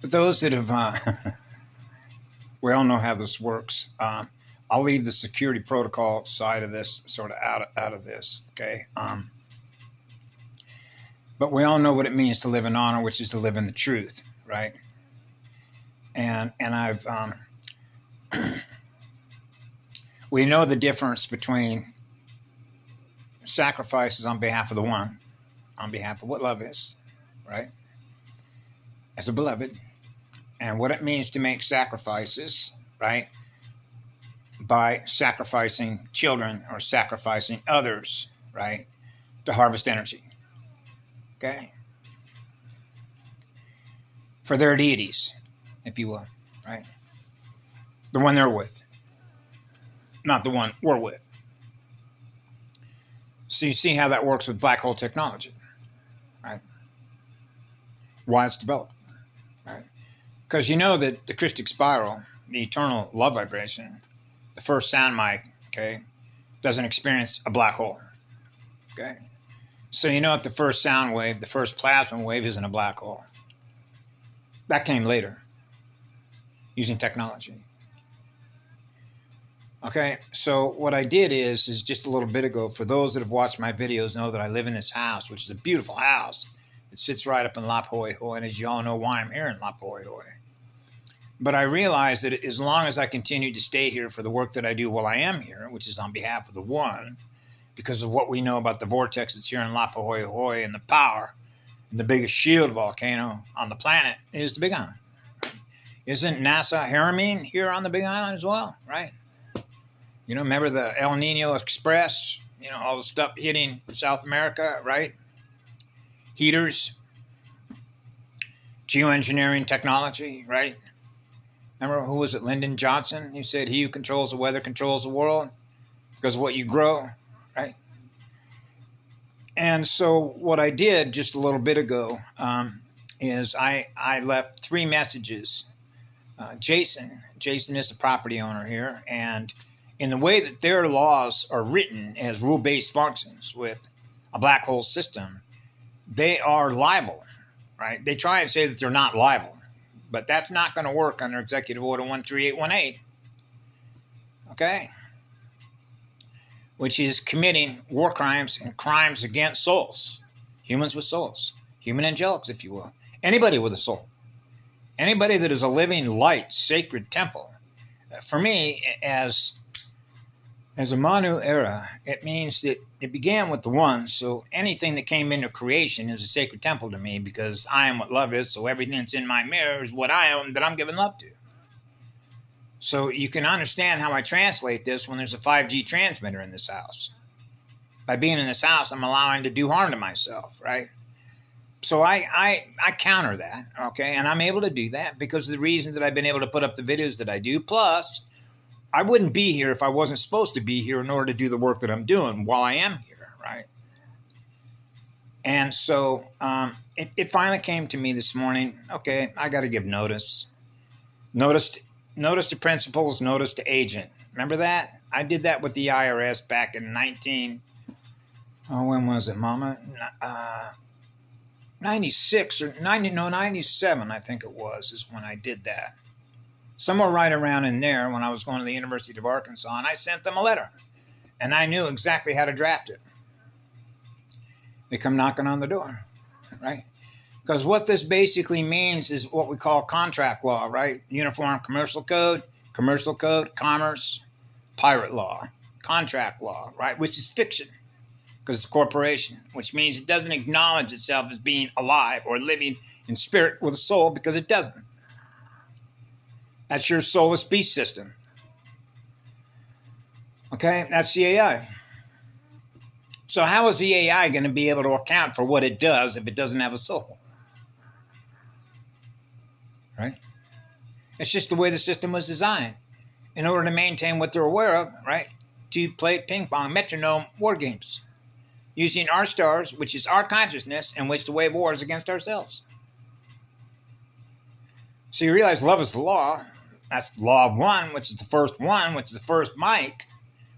Those that have, we all know how this works. I'll leave the security protocol side of this sort of out of this, okay? But we all know what it means to live in honor, which is to live in the truth, right? And I've, we know the difference between sacrifices on behalf of the one, on behalf of what love is, right? As a beloved, and what it means to make sacrifices, right? By sacrificing children or sacrificing others, right? To harvest energy, okay? For their deities, if you will, right? The one they're with, not the one we're with. So you see how that works with black hole technology, right? Why it's developed, right? Because you know that the Krystic spiral, the eternal love vibration, the first sound mic, okay, doesn't experience a black hole, okay? So you know that the first sound wave, the first plasma wave isn't a black hole. That came later, using technology. Okay, so what I did is just a little bit ago, for those that have watched my videos know that I live in this house, which is a beautiful house. It sits right up in La Hoi Hoi, and as you all know why I'm here in La Hoi Hoi. But I realized that as long as I continue to stay here for the work that I do while I am here, which is on behalf of the one, because of what we know about the vortex that's here in La Hoi Hoi and the power, and the biggest shield volcano on the planet is the Big Island. Isn't NASA Harriman here on the Big Island as well, right? You know, remember the El Nino Express? You know, all the stuff hitting South America, right? Heaters, geoengineering technology, right? Remember, who was it, Lyndon Johnson? He said, he who controls the weather controls the world because of what you grow, right? And so what I did just a little bit ago is I left 3 messages. Jason is the property owner here, and in the way that their laws are written as rule-based functions with a black hole system, they are liable, right? They try and say that they're not liable, but that's not going to work under Executive Order 13818, okay? Which is committing war crimes and crimes against souls, humans with souls, human angelics, if you will. Anybody with a soul, anybody that is a living light, sacred temple. For me, as a Manu era, it means that it began with the one, so anything that came into creation is a sacred temple to me because I am what love is, so everything that's in my mirror is what I am that I'm giving love to. So you can understand how I translate this when there's a 5G transmitter in this house. By being in this house, I'm allowing to do harm to myself, right? So I counter that, okay? And I'm able to do that because of the reasons that I've been able to put up the videos that I do, plus I wouldn't be here if I wasn't supposed to be here in order to do the work that I'm doing while I am here, right? And so it finally came to me this morning, okay, I got to give notice. Notice to principals, notice to agent. Remember that? I did that with the IRS back in when was it, Mama? 96 or 97, I think it was, is when I did that. Somewhere right around in there when I was going to the University of Arkansas, and I sent them a letter. And I knew exactly how to draft it. They come knocking on the door, right? Because what this basically means is what we call contract law, right? Uniform Commercial Code, Commerce, Pirate Law, Contract Law, right? Which is fiction because it's a corporation, which means it doesn't acknowledge itself as being alive or living in spirit with a soul because it doesn't. That's your soulless beast system. Okay, that's the AI. So how is the AI going to be able to account for what it does if it doesn't have a soul? Right? It's just the way the system was designed in order to maintain what they're aware of, right? To play ping pong, metronome, war games, using our stars, which is our consciousness, in which to wage wars against ourselves. So you realize love is the law. That's law of one, which is the first one, which is the first mic,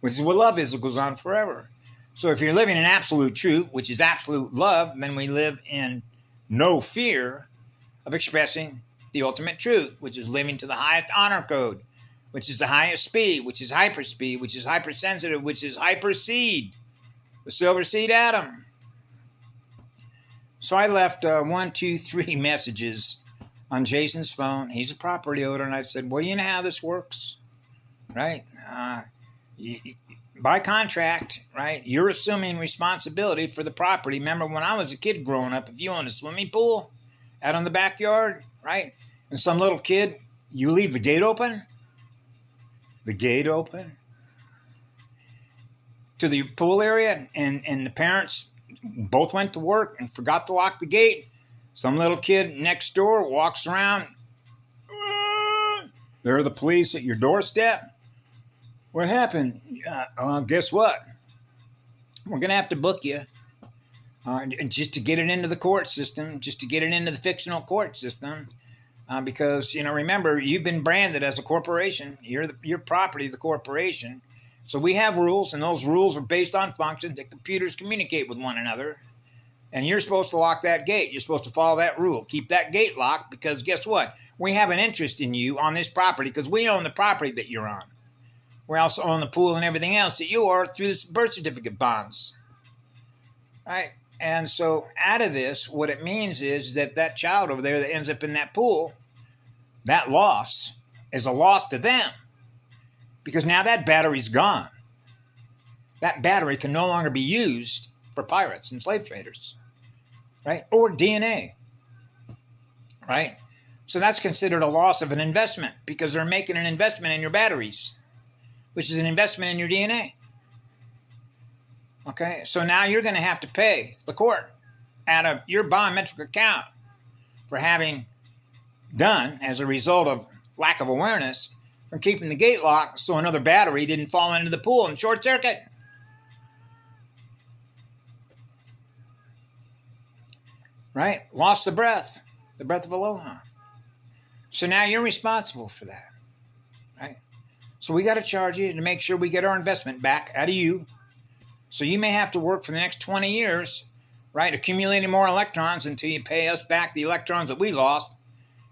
which is what love is. It goes on forever. So if you're living in absolute truth, which is absolute love, then we live in no fear of expressing the ultimate truth, which is living to the highest honor code, which is the highest speed, which is hyperspeed, which is hypersensitive, which is hyperseed, the silver seed atom. So I left 1, 2, 3 messages on Jason's phone. He's a property owner, and I said, well, you know how this works, right? By contract, right, you're assuming responsibility for the property. Remember when I was a kid growing up, if you owned a swimming pool out in the backyard, right, and some little kid, you leave the gate open to the pool area, and the parents both went to work and forgot to lock the gate. Some little kid next door walks around. There are the police at your doorstep. What happened? Guess what? We're going to have to book you just to get it into the court system, just to get it into the fictional court system. Because, remember, you've been branded as a corporation. You're property of the corporation. So we have rules, and those rules are based on functions that computers communicate with one another. And you're supposed to lock that gate. You're supposed to follow that rule. Keep that gate locked because guess what? We have an interest in you on this property because we own the property that you're on. We also own the pool and everything else that you are through the birth certificate bonds. Right? And so out of this, what it means is that child over there that ends up in that pool, that loss is a loss to them. Because now that battery's gone. That battery can no longer be used for pirates and slave traders, right? Or DNA, right? So that's considered a loss of an investment because they're making an investment in your batteries, which is an investment in your DNA. Okay, so now you're going to have to pay the court out of your biometric account for having done, as a result of lack of awareness, from keeping the gate locked so another battery didn't fall into the pool and short circuit. Right? Lost the breath of aloha. So now you're responsible for that. Right? So we got to charge you to make sure we get our investment back out of you. So you may have to work for the next 20 years, right, accumulating more electrons until you pay us back the electrons that we lost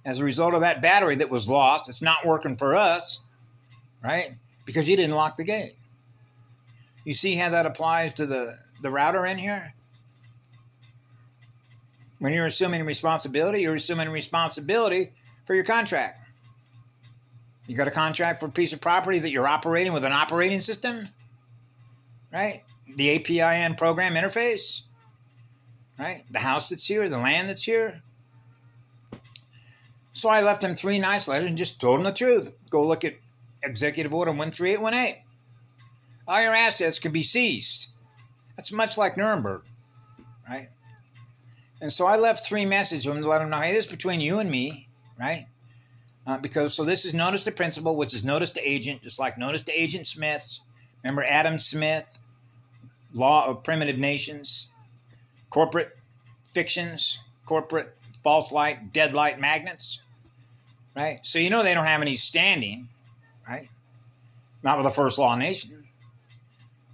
as a result of that battery that was lost. It's not working for us, right, because you didn't lock the gate. You see how that applies to the router in here? When you're assuming responsibility, you're assuming responsibility for your contract. You got a contract for a piece of property that you're operating with an operating system, right? The APIN program interface, right? The house that's here, the land that's here. So I left him 3 nice letters and just told him the truth. Go look at Executive Order 13818. All your assets can be seized. That's much like Nuremberg, right? And so I left 3 messages to him to let him know, hey, this is between you and me, right? So this is notice to principal, which is notice to agent, just like notice to agent Smiths. Remember Adam Smith, Law of Primitive Nations, corporate fictions, corporate false light, dead light magnets, right? So you know they don't have any standing, right? Not with a first law nation,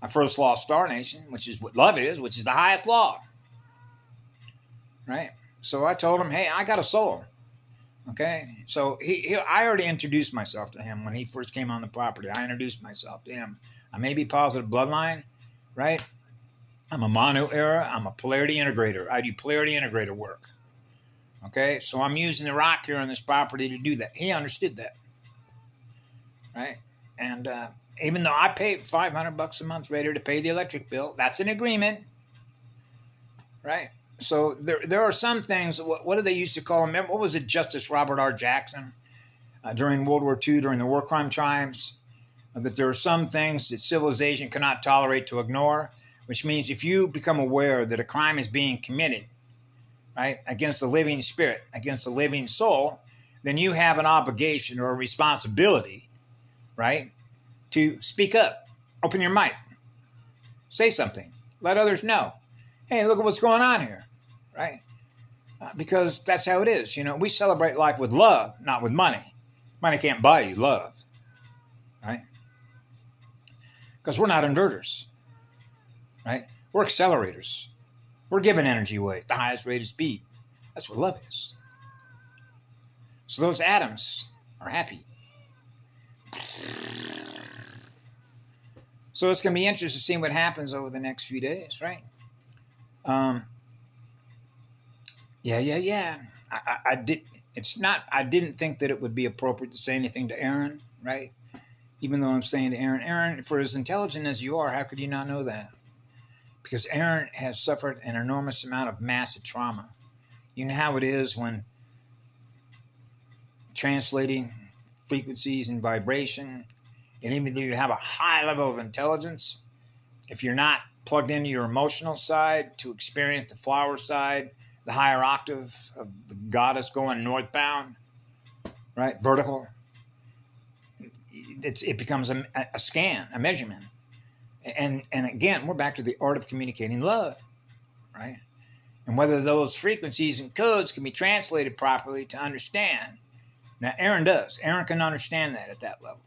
a first law star nation, which is what love is, which is the highest law, right? So I told him, hey, I got a soul, okay? So I already introduced myself to him when he first came on the property. I introduced myself to him. I may be positive bloodline, right? I'm a mono era. I'm a polarity integrator. I do polarity integrator work. Okay, so I'm using the rock here on this property to do that. He understood that, right? And even though I pay $500 a month later to pay the electric bill, that's an agreement, right? So there are some things. What do they used to call him? What was it, Justice Robert R. Jackson during World War II, during the war crime trials? That there are some things that civilization cannot tolerate to ignore, which means if you become aware that a crime is being committed, right, against a living spirit, against a living soul, then you have an obligation or a responsibility, right, to speak up, open your mic, say something, let others know, hey, look at what's going on here, right? Because that's how it is. We celebrate life with love, not with money. Money can't buy you love, right? Because we're not inverters, right? We're accelerators. We're giving energy away at the highest rate of speed. That's what love is. So those atoms are happy. So it's going to be interesting to see what happens over the next few days, right? Yeah. I did. It's not. I didn't think that it would be appropriate to say anything to Aaron, right? Even though I'm saying to Aaron, for as intelligent as you are, how could you not know that? Because Aaron has suffered an enormous amount of massive trauma. You know how it is when translating frequencies and vibration, and even though you have a high level of intelligence, if you're not plugged into your emotional side to experience the flower side, the higher octave of the goddess going northbound, right, vertical, it becomes a scan, a measurement. And again, we're back to the art of communicating love, right? And whether those frequencies and codes can be translated properly to understand. Now, Aaron does. Aaron can understand that at that level.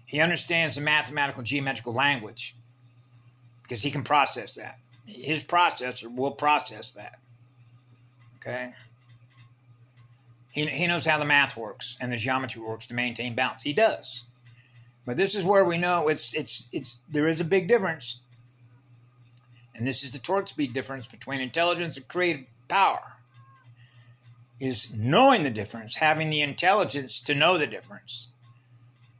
He understands the mathematical geometrical language because he can process that. His processor will process that. Okay? He knows how the math works and the geometry works to maintain balance. He does. But this is where we know there is a big difference. And this is the torque speed difference between intelligence and creative power. Is knowing the difference, having the intelligence to know the difference.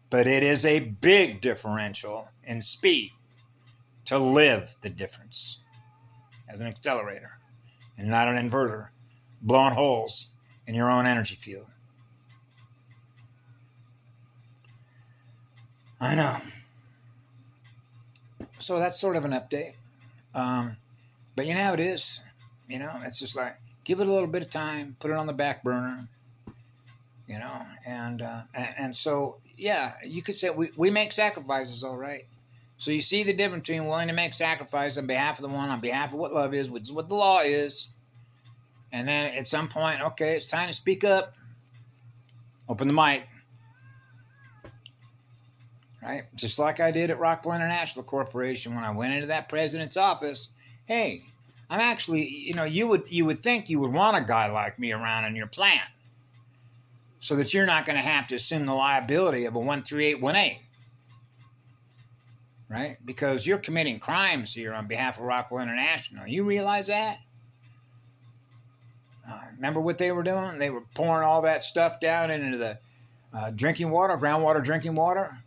But it is a big differential in speed to live the difference as an accelerator and not an inverter blowing holes in your own energy field. I know. So that's sort of an update. But you know how it is. You know, it's just like, give it a little bit of time, put it on the back burner, you know, and so, yeah, you could say we make sacrifices, all right. So you see the difference between willing to make sacrifice on behalf of the one, on behalf of what love is, which is what the law is. And then at some point, okay, it's time to speak up. Open the mic. Right? Just like I did at Rockwell International Corporation when I went into that president's office. Hey, I'm actually, you know, you would think you would want a guy like me around in your plant so that you're not going to have to assume the liability of a 13818. Right? Because you're committing crimes here on behalf of Rockwell International. You realize that? Remember what they were doing? They were pouring all that stuff down into the drinking water, groundwater drinking water.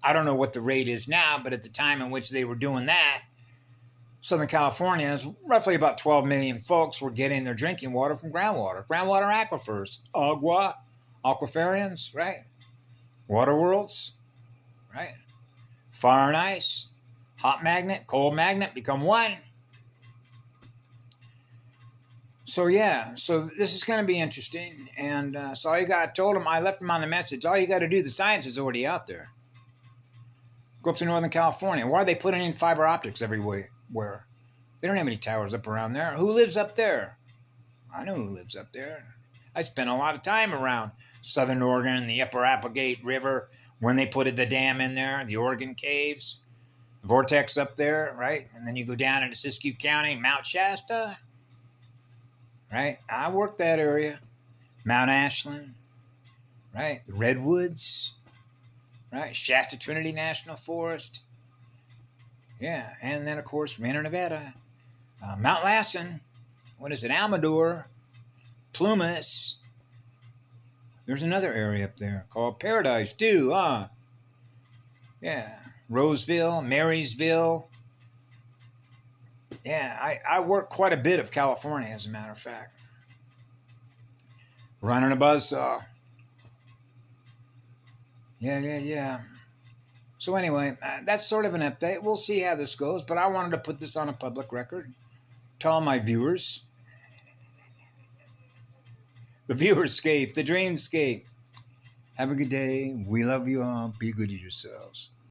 I don't know what the rate is now, but at the time in which they were doing that, Southern California is roughly about 12 million folks were getting their drinking water from groundwater aquifers, aquiferians, right? Water worlds, right? Fire and ice, hot magnet, cold magnet become one. So yeah, so this is going to be interesting. And so I told him, I left him on the message, all you got to do, the science is already out there. Go up to Northern California. Why are they putting in fiber optics everywhere? They don't have any towers up around there. Who lives up there? I know who lives up there. I spent a lot of time around Southern Oregon, the Upper Applegate River, when they put the dam in there, the Oregon caves, the vortex up there, right? And then you go down into Siskiyou County, Mount Shasta, right? I worked that area. Mount Ashland, right? The Redwoods, right? Shasta Trinity National Forest. Yeah, and then, of course, Reno, Nevada. Mount Lassen. What is it? Amador. Plumas. There's another area up there called Paradise, too, huh? Yeah. Roseville, Marysville. Yeah, I work quite a bit of California, as a matter of fact. Running a buzzsaw. Yeah. So anyway, that's sort of an update. We'll see how this goes, but I wanted to put this on a public record to all my viewers. The viewerscape, the dreamscape. Have a good day. We love you all. Be good to yourselves.